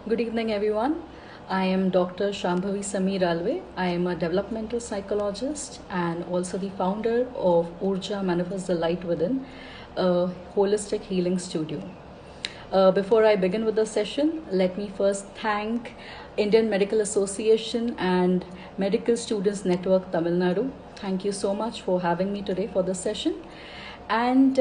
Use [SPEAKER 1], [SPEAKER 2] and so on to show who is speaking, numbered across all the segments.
[SPEAKER 1] Good evening, everyone. I am Dr. Shambhavi Sameer Alve. I am a developmental psychologist and also the founder of Urja Manifest the Light Within, a holistic healing studio. Before I begin with the session, let me first thank Indian Medical Association and Medical Students Network Tamil Nadu. Thank you so much for having me today for this session. And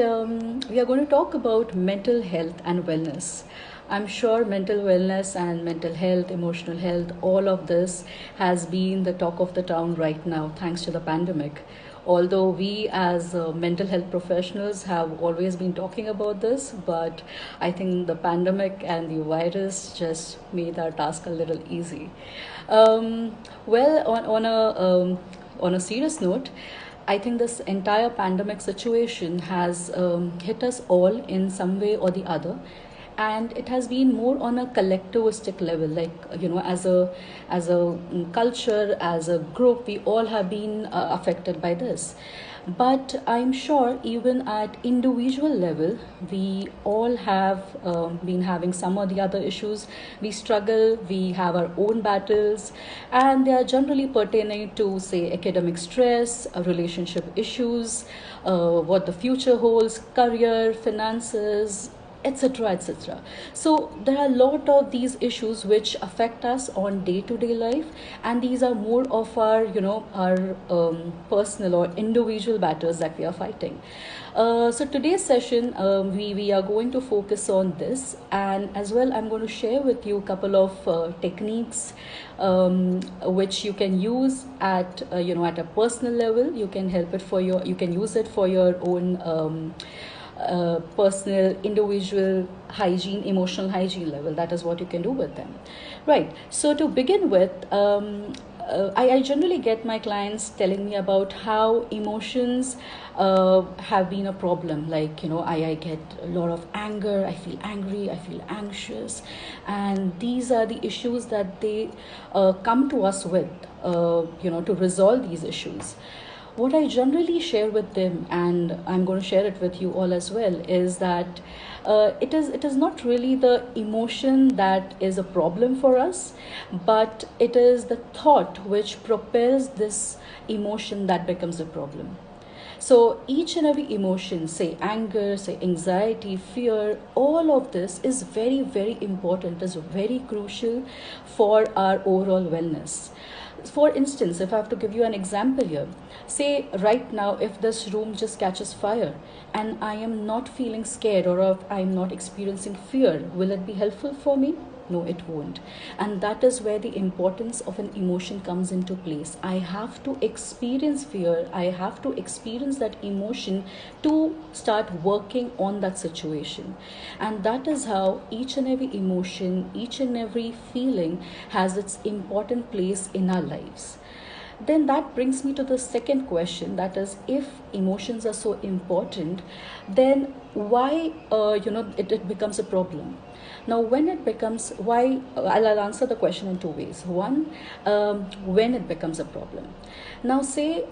[SPEAKER 1] we are going to talk about mental health and wellness. I'm sure mental wellness and mental health, emotional health, all of this has been the talk of the town right now, thanks to the pandemic. Although we as mental health professionals have always been talking about this, but I think the pandemic and the virus just made our task a little easy. On a serious note, I think this entire pandemic situation has hit us all in some way or the other, and it has been more on a collectivistic level. Like as a culture, as a group, we all have been affected by this. But I'm sure even at individual level, we all have been having some or the other issues. We struggle, we have our own battles, and they are generally pertaining to, say, academic stress, relationship issues, what the future holds, career, finances, etc, etc. So there are a lot of these issues which affect us on day to day life, and these are more of our our personal or individual battles that we are fighting. So today's session, we are going to focus on this, and as well I'm going to share with you a couple of techniques which you can use at at a personal level. You can help it for your, you can use it for your own personal, individual hygiene, emotional hygiene level. That is what you can do with them. Right. So to begin with, I generally get my clients telling me about how emotions have been a problem. Like, I get a lot of anger, I feel angry, I feel anxious. And these are the issues that they come to us with, to resolve these issues. What I generally share with them, and I'm going to share it with you all as well, is that it is not really the emotion that is a problem for us, but it is the thought which propels this emotion that becomes a problem. So each and every emotion, say anger, say anxiety, fear, all of this is very, very important, is very crucial for our overall wellness. For instance, if I have to give you an example here, say right now, if this room just catches fire and I am not feeling scared, or if I'm not experiencing fear, will it be helpful for me? No, it won't. And that is where the importance of an emotion comes into place. I have to experience fear, I have to experience that emotion to start working on that situation. And that is how each and every emotion, each and every feeling has its important place in our lives. Then that brings me to the second question, that is, if emotions are so important, then why it becomes a problem. Now, when it becomes, why, I'll answer the question in two ways. One, when it becomes a problem. Now, say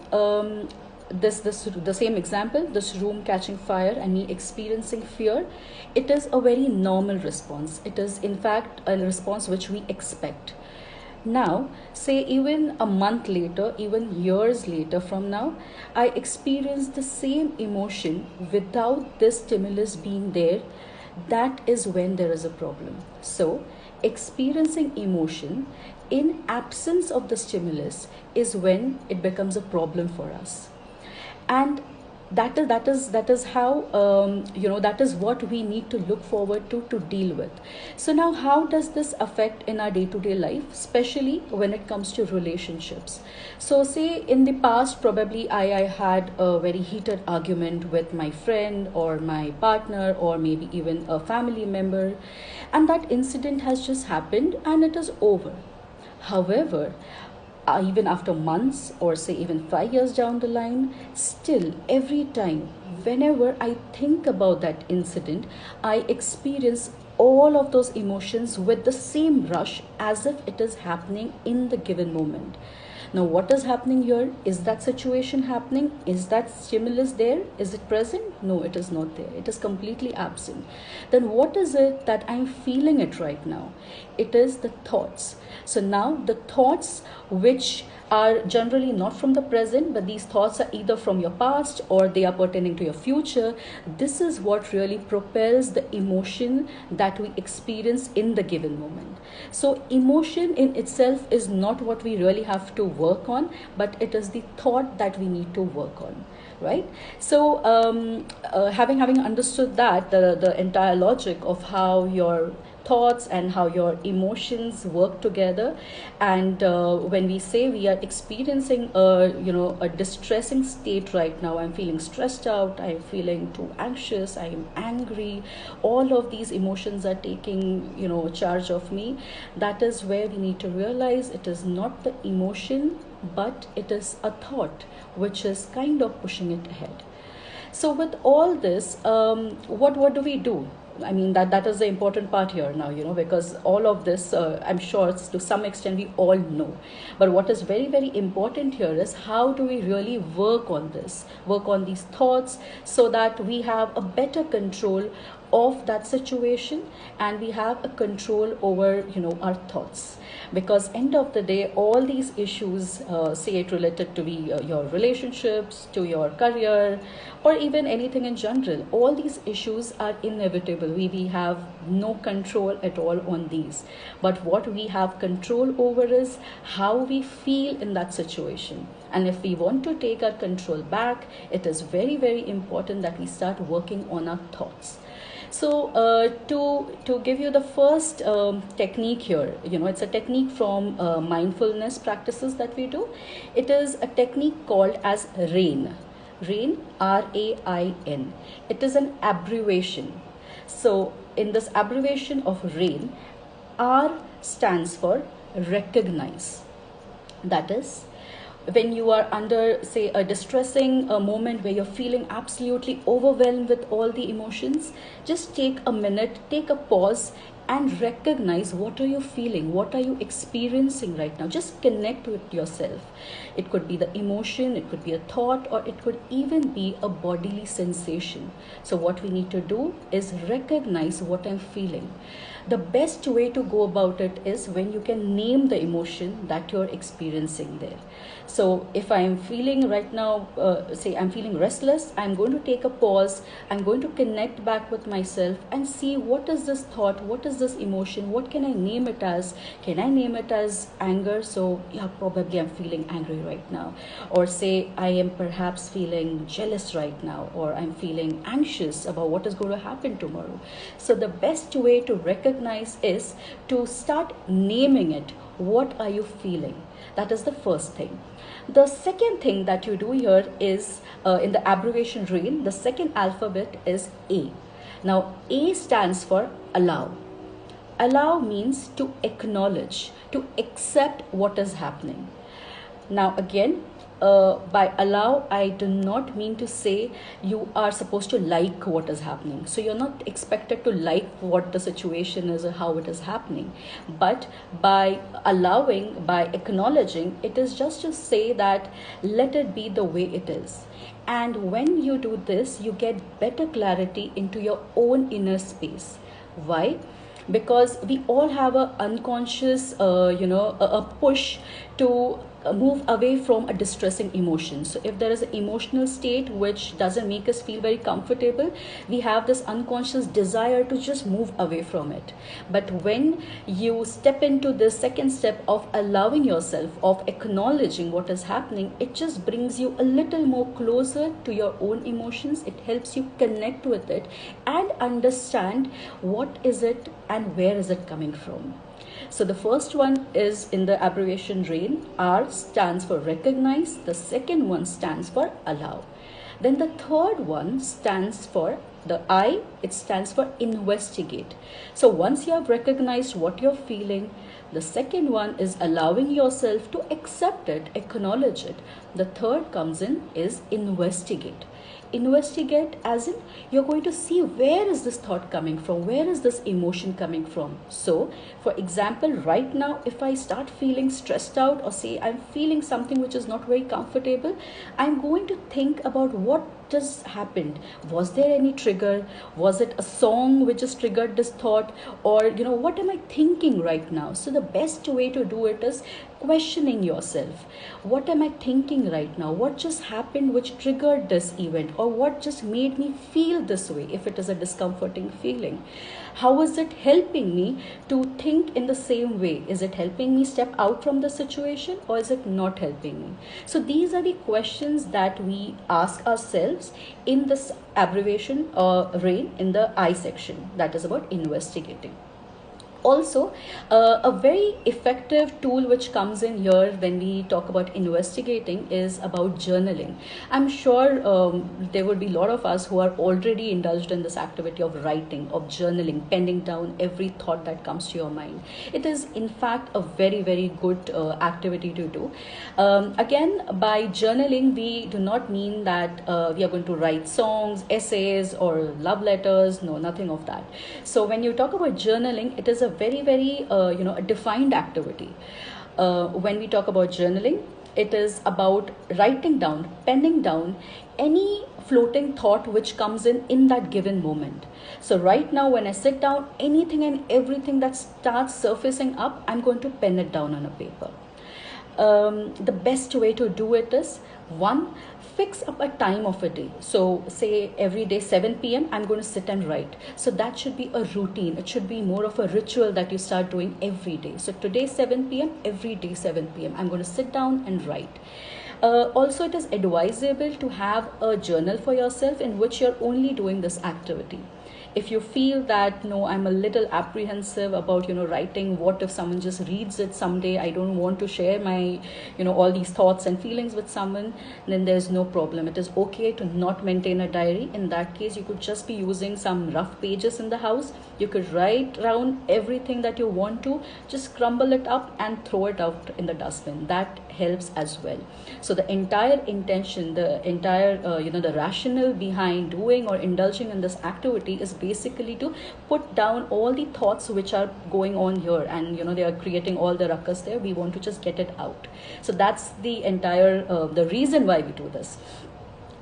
[SPEAKER 1] this the same example, this room catching fire and me experiencing fear, it is a very normal response. It is in fact a response which we expect. Now, say even a month later, even years later from now, I experience the same emotion without this stimulus being there. That is when there is a problem. So, experiencing emotion in absence of the stimulus is when it becomes a problem for us. And that is how that is what we need to look forward to deal with. So now, how does this affect in our day-to-day life, especially when it comes to relationships? So say in the past, probably I had a very heated argument with my friend or my partner, or maybe even a family member, and that incident has just happened and it is over. However, even after months, or say even 5 years down the line, still every time, whenever I think about that incident, I experience all of those emotions with the same rush as if it is happening in the given moment. Now, what is happening here? Is that situation happening? Is that stimulus there? Is it present? No, it is not there. It is completely absent. Then what is it that I'm feeling it right now? It is the thoughts. So now the thoughts, which are generally not from the present, but these thoughts are either from your past or they are pertaining to your future. This is what really propels the emotion that we experience in the given moment. So emotion in itself is not what we really have to work on, but it is the thought that we need to work on, right? So having understood that, the entire logic of how your thoughts and how your emotions work together, and when we say we are experiencing a distressing state right now, I'm feeling stressed out, I'm feeling too anxious, I'm angry, all of these emotions are taking charge of me. That is where we need to realize it is not the emotion, but it is a thought which is kind of pushing it ahead. So with all this, what do we do? I mean, that is the important part here now, because all of this, I'm sure to some extent we all know. But what is very, very important here is how do we really work on this, work on these thoughts, so that we have a better control of that situation, and we have a control over our thoughts. Because end of the day, all these issues, say it related to your relationships, to your career, or even anything in general, all these issues are inevitable. We have no control at all on these, but what we have control over is how we feel in that situation. And if we want to take our control back, it is very, very important that we start working on our thoughts. So to give you the first technique here, it's a technique from mindfulness practices that we do. It is a technique called as RAIN. RAIN, RAIN. It is an abbreviation. So in this abbreviation of RAIN, R stands for recognize. That is, when you are under, say, a distressing moment where you're feeling absolutely overwhelmed with all the emotions, just take a minute, take a pause, and recognize what are you feeling, what are you experiencing right now. Just connect with yourself. It could be the emotion, it could be a thought, or it could even be a bodily sensation. So what we need to do is recognize what I'm feeling. The best way to go about it is when you can name the emotion that you're experiencing there. So if I'm feeling right now, say I'm feeling restless, I'm going to take a pause, I'm going to connect back with myself and see what is this thought, what is this emotion, what can I name it as? Can I name it as anger? So yeah, probably I'm feeling angry right now. Or say I am perhaps feeling jealous right now, or I'm feeling anxious about what is going to happen tomorrow. So the best way to recognize is to start naming it. What are you feeling? That is the first thing. The second thing that you do here is, in the abbreviation RAIN, the second alphabet is A. Now, A stands for allow. Allow means to acknowledge, to accept what is happening. Now, again, by allow, I do not mean to say you are supposed to like what is happening. So you're not expected to like what the situation is or how it is happening. But by allowing, by acknowledging, it is just to say that let it be the way it is. And when you do this, you get better clarity into your own inner space. Why? Because we all have a unconscious a push to move away from a distressing emotion. So if there is an emotional state which doesn't make us feel very comfortable, we have this unconscious desire to just move away from it. But when you step into the second step of allowing yourself, of acknowledging what is happening, it just brings you a little more closer to your own emotions. It helps you connect with it and understand what is it and where is it coming from. So the first one is in the abbreviation RAIN. R stands for recognize. The second one stands for allow. Then the third one stands for the I. It stands for investigate. So once you have recognized what you're feeling, the second one is allowing yourself to accept it, acknowledge it. The third comes in is investigate. Investigate as in you're going to see where is this thought coming from, where is this emotion coming from. So for example, right now if I start feeling stressed out, or say I'm feeling something which is not very comfortable, I'm going to think about what just happened. Was there any trigger? Was it a song which just triggered this thought? Or what am I thinking right now? So the best way to do it is questioning yourself. What am I thinking right now? What just happened which triggered this event? Or what just made me feel this way, if it is a discomforting feeling? How is it helping me to think in the same way? Is it helping me step out from the situation, or is it not helping me? So these are the questions that we ask ourselves in this abbreviation RAIN in the I section, that is about investigating. Also, a very effective tool which comes in here when we talk about investigating is about journaling. I'm sure there would be a lot of us who are already indulged in this activity of writing, of journaling, penning down every thought that comes to your mind. It is in fact a very, very good activity to do. Again, by journaling, we do not mean that we are going to write songs, essays, or love letters. No, nothing of that. So when you talk about journaling, it is a very, very a defined activity. When we talk about journaling, it is about writing down, penning down any floating thought which comes in that given moment. So right now when I sit down, anything and everything that starts surfacing up, I'm going to pen it down on a paper. The best way to do it is, one, fix up a time of a day. So say every day 7 p.m. I'm going to sit and write. So that should be a routine. It should be more of a ritual that you start doing every day. So today 7 p.m., every day 7 p.m. I'm going to sit down and write. Also, it is advisable to have a journal for yourself in which you're only doing this activity. If you feel that no, I'm a little apprehensive about writing, what if someone just reads it someday, I don't want to share my all these thoughts and feelings with someone, then there's no problem. It is okay to not maintain a diary. In that case, you could just be using some rough pages in the house. You could write down everything that you want to, just crumble it up and throw it out in the dustbin. That helps as well. So the entire intention, the entire the rationale behind doing or indulging in this activity is basically to put down all the thoughts which are going on here, and they are creating all the ruckus there. We want to just get it out. So that's the entire the reason why we do this.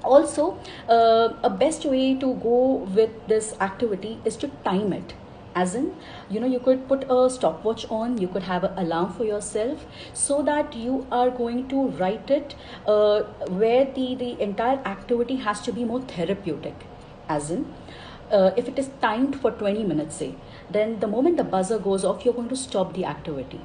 [SPEAKER 1] Also, a best way to go with this activity is to time it. As in, you could put a stopwatch on, you could have an alarm for yourself, so that you are going to write it where the entire activity has to be more therapeutic. As in, if it is timed for 20 minutes, say, then the moment the buzzer goes off, you're going to stop the activity.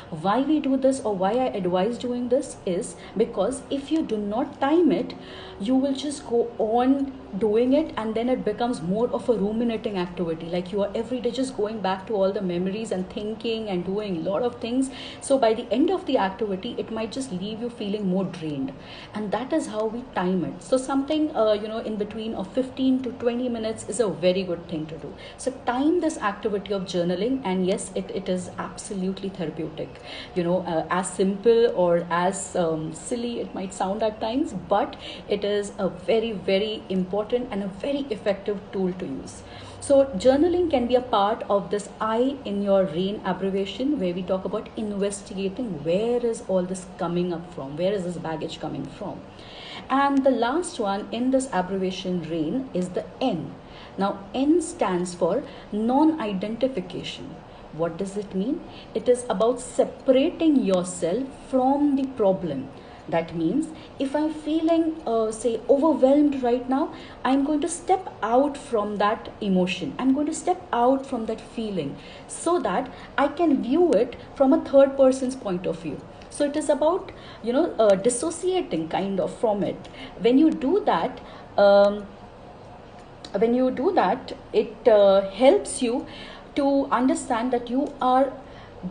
[SPEAKER 1] Why we do this, or why I advise doing this, is because if you do not time it, you will just go on doing it, and then it becomes more of a ruminating activity. Like you are every day just going back to all the memories and thinking and doing a lot of things. So by the end of the activity, it might just leave you feeling more drained. And that is how we time it. So something in between of 15 to 20 minutes is a very good thing to do. So time this activity of journaling, and yes, it is absolutely therapeutic. As simple or as silly it might sound at times, but it is a very, very important and a very effective tool to use. So journaling can be a part of this I in your RAIN abbreviation, where we talk about investigating where is all this coming up from, where is this baggage coming from. And the last one in this abbreviation RAIN is the N. Now N stands for non-identification. What does it mean? It is about separating yourself from the problem. That means if I'm feeling, say, overwhelmed right now, I'm going to step out from that emotion. I'm going to step out from that feeling so that I can view it from a third person's point of view. So it is about, dissociating kind of from it. When you do that, it helps you to understand that you are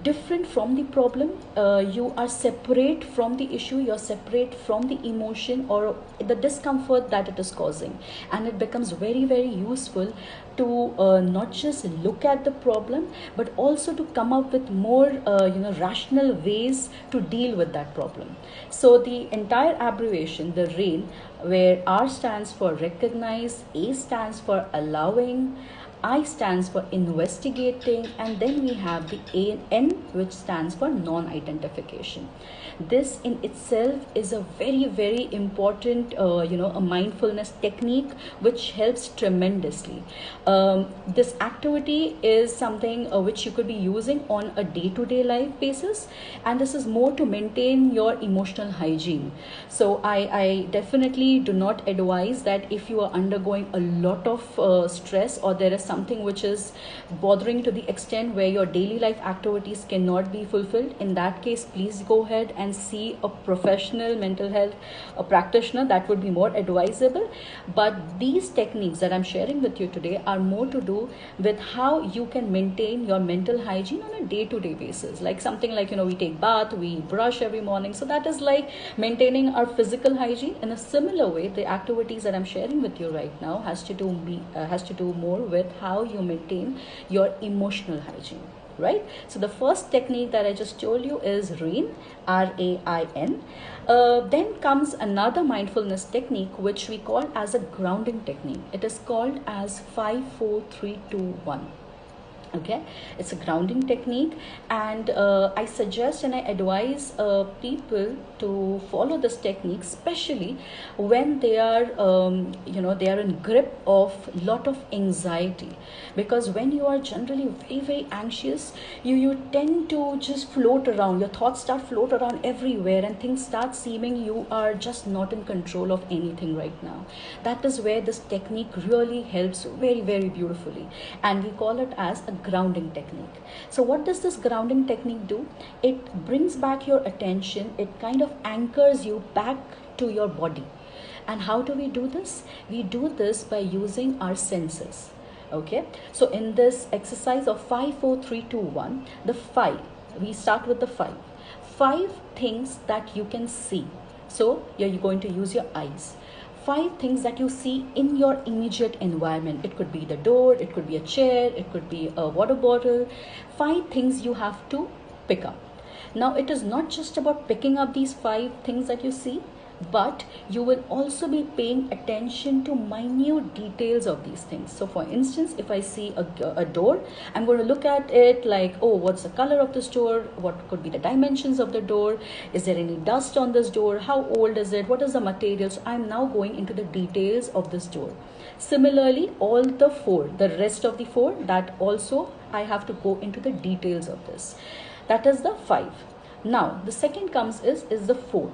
[SPEAKER 1] different from the problem. You are separate from the issue, you're separate from the emotion or the discomfort that it is causing, and it becomes very very useful to not just look at the problem but also to come up with more rational ways to deal with that problem. So the entire abbreviation, the RAIN, where R stands for recognize, A stands for allowing, I stands for investigating, and then we have the N, which stands for non-identification. This in itself is a very very important a mindfulness technique which helps tremendously. This activity is something which you could be using on a day-to-day life basis, and this is more to maintain your emotional hygiene. So I definitely do not advise that if you are undergoing a lot of stress, or there is something which is bothering to the extent where your daily life activities cannot be fulfilled, in that case please go ahead and see a professional mental health a practitioner. That would be more advisable. But these techniques that I'm sharing with you today are more to do with how you can maintain your mental hygiene on a day-to-day basis, like something like we take bath, we brush every morning, so that is like maintaining our physical hygiene. In a similar way, the activities that I'm sharing with you right now has to do more with how you maintain your emotional hygiene, right? So the first technique that I just told you is RAIN, RAIN. Then comes another mindfulness technique which we call as a grounding technique. It is called as 5-4-3-2-1. Okay, it's a grounding technique, and I suggest and I advise people to follow this technique, especially when they are they are in grip of lot of anxiety, because when you are generally very very anxious, you tend to just float around, your thoughts start float around everywhere, and things start seeming you are just not in control of anything right now. That is where this technique really helps very very beautifully, and we call it as a grounding technique. So what does this grounding technique do? It brings back your attention, it kind of anchors you back to your body. And how do we do this? We do this by using our senses. Okay, so in this exercise of 5-4-3-2-1, the 5, we start with the 5 things that you can see. So you're going to use your eyes. 5 things that you see in your immediate environment. It could be the door, it could be a chair, it could be a water bottle. 5 things you have to pick up. Now it is not just about picking up these 5 things that you see, but you will also be paying attention to minute details of these things. So for instance, if I see a door, I'm going to look at it like, oh, what's the color of this door, what could be the dimensions of the door, is there any dust on this door, how old is it, what is the materials. I'm now going into the details of this door. Similarly, all the rest of the 4, that also I have to go into the details of this. That is the 5. Now the second comes is the 4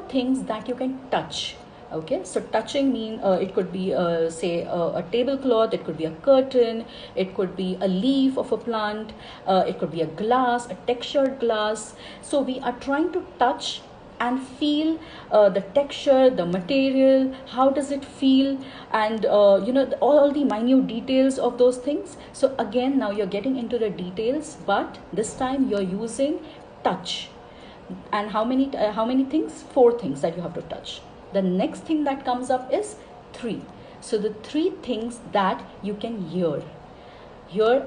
[SPEAKER 1] things that you can touch. Okay, so touching mean it could be say a tablecloth, it could be a curtain, it could be a leaf of a plant, it could be a glass, a textured glass. So we are trying to touch and feel the texture, the material, how does it feel, and all the minute details of those things. So again, now you're getting into the details, but this time you're using touch. And how many things? 4 things that you have to touch. The next thing that comes up is 3. So the 3 things that you can hear,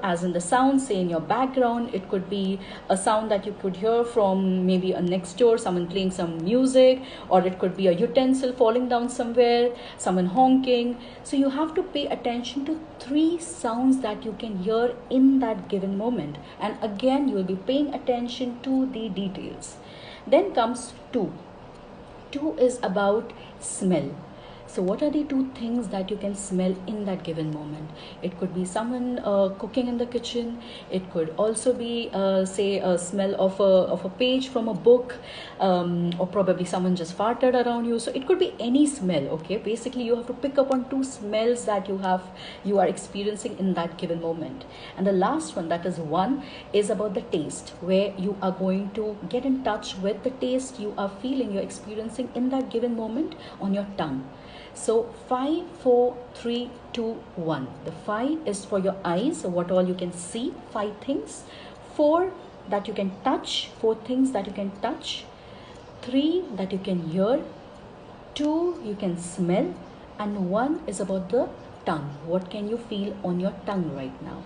[SPEAKER 1] as in the sound, say in your background. It could be a sound that you could hear from maybe a next door, someone playing some music, or it could be a utensil falling down somewhere, someone honking. So you have to pay attention to 3 sounds that you can hear in that given moment, and again you will be paying attention to the details. Then comes 2. 2 is about smell. So what are the 2 things that you can smell in that given moment? It could be someone cooking in the kitchen. It could also be say a smell of a page from a book, or probably someone just farted around you. So it could be any smell. Okay, basically you have to pick up on 2 smells that you are experiencing in that given moment. And the last one, that is 1, is about the taste, where you are going to get in touch with the taste you are feeling, you're experiencing in that given moment on your tongue. So 5, 4, 3, 2, 1. The 5 is for your eyes, so what all you can see, 5 things. 4 that you can touch, 4 things that you can touch, 3 that you can hear, 2 you can smell, and 1 is about the tongue. What can you feel on your tongue right now?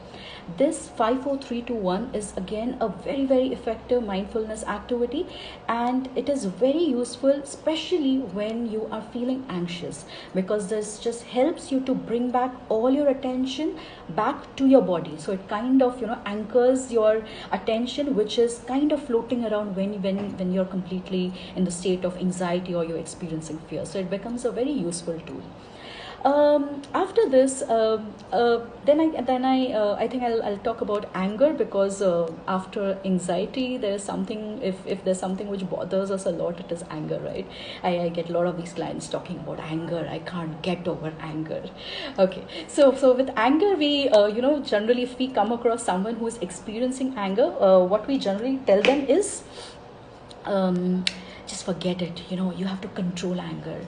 [SPEAKER 1] This 5 4 3 2 1 is again a very very effective mindfulness activity, and it is very useful especially when you are feeling anxious, because this just helps you to bring back all your attention back to your body. So it kind of anchors your attention, which is kind of floating around when you're completely in the state of anxiety or you're experiencing fear. So it becomes a very useful tool. After this, I think I'll talk about anger, because after anxiety there is something, if there's something which bothers us a lot, it is anger, right? I get a lot of these clients talking about anger. I can't get over anger. Okay, so with anger, we generally, if we come across someone who is experiencing anger, what we generally tell them is, just forget it. You have to control anger.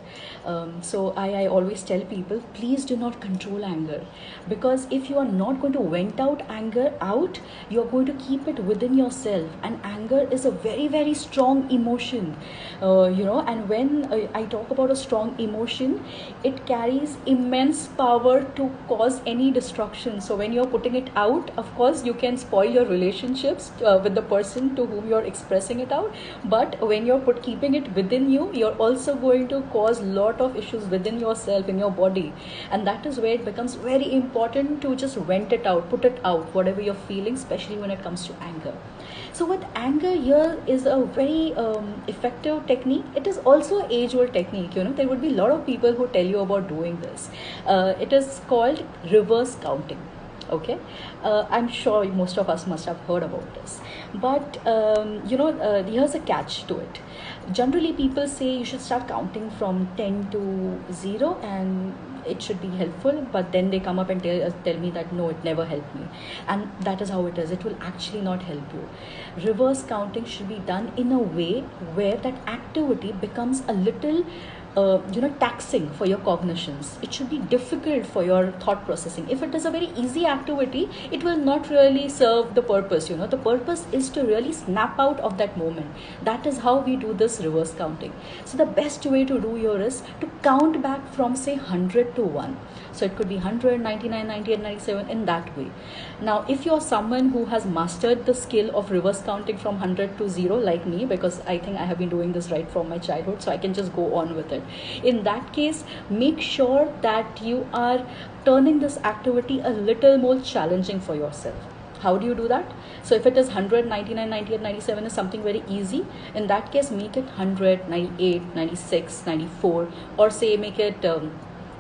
[SPEAKER 1] So I always tell people, please do not control anger, because if you are not going to vent out anger out, you are going to keep it within yourself, and anger is a very very strong emotion. And when I talk about a strong emotion, it carries immense power to cause any destruction. So when you're putting it out, of course you can spoil your relationships with the person to whom you're expressing it out, but when you're keeping it within you, you're also going to cause lot of issues within yourself, in your body. And that is where it becomes very important to just vent it out, put it out, whatever you're feeling, especially when it comes to anger. So with anger, here is a very effective technique. It is also age-old technique. There would be a lot of people who tell you about doing this. It is called reverse counting. Okay, I'm sure most of us must have heard about this, but here's a catch to it. Generally people say you should start counting from 10 to 0, and it should be helpful, but then they come up and tell me that no, it never helped me. And that is how it is. It will actually not help you. Reverse counting should be done in a way where that activity becomes a little taxing for your cognitions. It should be difficult for your thought processing. If it is a very easy activity, it will not really serve the purpose. The purpose is to really snap out of that moment. That is how we do this reverse counting. So the best way to do here is to count back from say 100 to 1. So it could be 100, 99, 98, 97, in that way. Now if you're someone who has mastered the skill of reverse counting from 100 to 0 like me, because I think I have been doing this right from my childhood, so I can just go on with it. In that case, make sure that you are turning this activity a little more challenging for yourself. How do you do that? So if it is 100, 99, 98, 97 is something very easy, in that case make it 100, 98, 96, 94, or say make it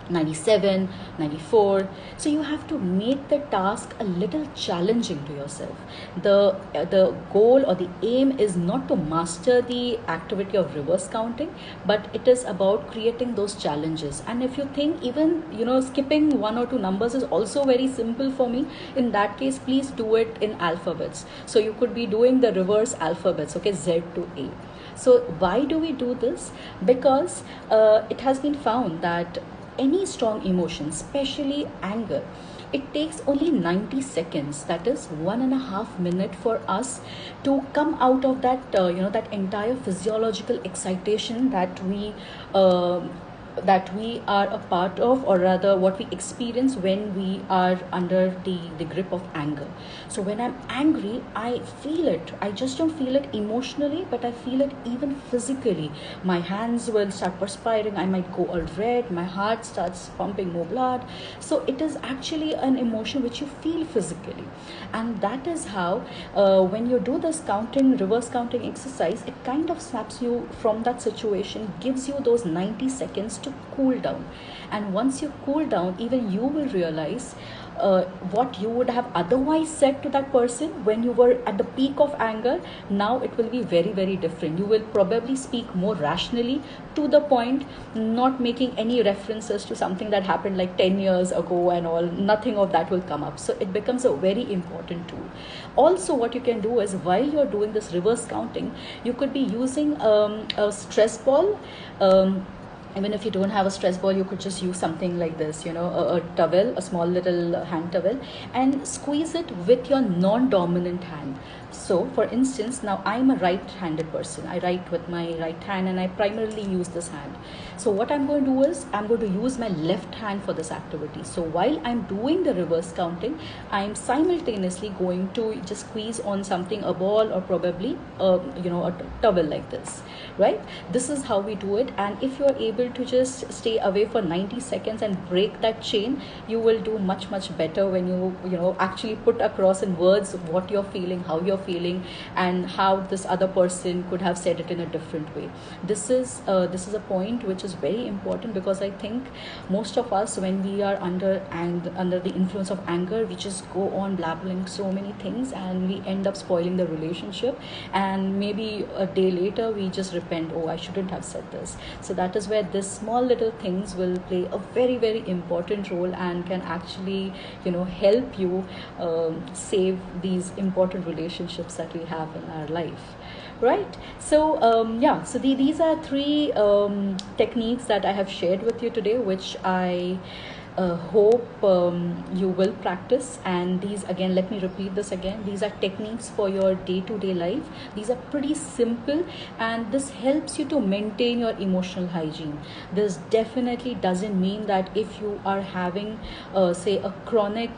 [SPEAKER 1] 97, 94. So you have to make the task a little challenging to yourself. The goal or the aim is not to master the activity of reverse counting, but it is about creating those challenges. And if you think even skipping 1 or 2 numbers is also very simple for me, in that case please do it in alphabets. So you could be doing the reverse alphabets, okay, Z to A. So why do we do this? Because it has been found that any strong emotion, especially anger, it takes only 90 seconds, that is 1.5 minutes, for us to come out of that that entire physiological excitation that we are a part of, or rather what we experience when we are under the grip of anger. So when I'm angry, I feel it. I just don't feel it emotionally, but I feel it even physically. My hands will start perspiring, I might go all red, my heart starts pumping more blood. So it is actually an emotion which you feel physically. And that is how when you do this reverse counting exercise, it kind of snaps you from that situation, gives you those 90 seconds to cool down. And once you cool down, even you will realize what you would have otherwise said to that person when you were at the peak of anger. Now it will be very very different. You will probably speak more rationally, to the point, not making any references to something that happened like 10 years ago and all. Nothing of that will come up. So it becomes a very important tool. Also, what you can do is, while you're doing this reverse counting, you could be using a stress ball. Even if you don't have a stress ball, you could just use something like this, a towel, a small little hand towel, and squeeze it with your non-dominant hand. So, for instance, now I'm a right handed person. I write with my right hand and I primarily use this hand. So, what I'm going to do is I'm going to use my left hand for this activity. So, while I'm doing the reverse counting, I'm simultaneously going to just squeeze on something, a ball, or probably a towel like this, right? This is how we do it. And if you're able to just stay away for 90 seconds and break that chain, you will do much better when you actually put across in words what you're feeling, how you're feeling, and how this other person could have said it in a different way. This is a point which is very important, because I think most of us, when we are under the influence of anger, we just go on blabbling so many things and we end up spoiling the relationship, and maybe a day later we just repent, oh, I shouldn't have said this. So that is where this small little things will play a very important role and can actually help you save these important relationships that we have in our life, right? So these are three techniques that I have shared with you today, which I hope you will practice. And these, again, let me repeat this again, these are techniques for your day-to-day life. These are pretty simple, and this helps you to maintain your emotional hygiene. This definitely doesn't mean that if you are having say a chronic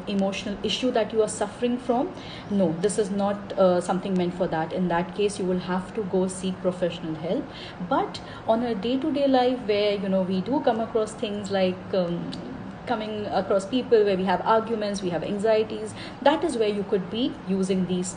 [SPEAKER 1] emotional issue that you are suffering from, no, this is not something meant for that. In that case, you will have to go seek professional help. But on a day-to-day life, where we do come across things like coming across people where we have arguments, we have anxieties, that is where you could be using these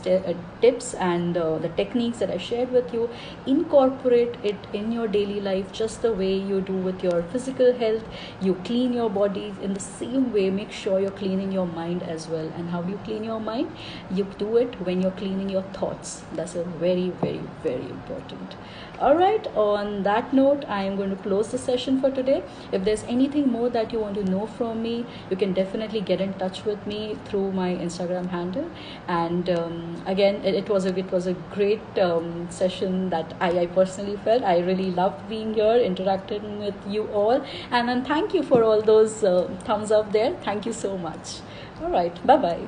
[SPEAKER 1] tips and the techniques that I shared with you. Incorporate it in your daily life just the way you do with your physical health. You clean your body in the same way. Make sure you're cleaning your mind as well. And how do you clean your mind? You do it when you're cleaning your thoughts. That's a very important. All right, on that note, I am going to close the session for today. If there's anything more that you want to know from me, you can definitely get in touch with me through my Instagram handle. And again, it was a great session that I personally felt. I really loved being here, interacting with you all. And thank you for all those thumbs up there. Thank you so much. All right, bye-bye.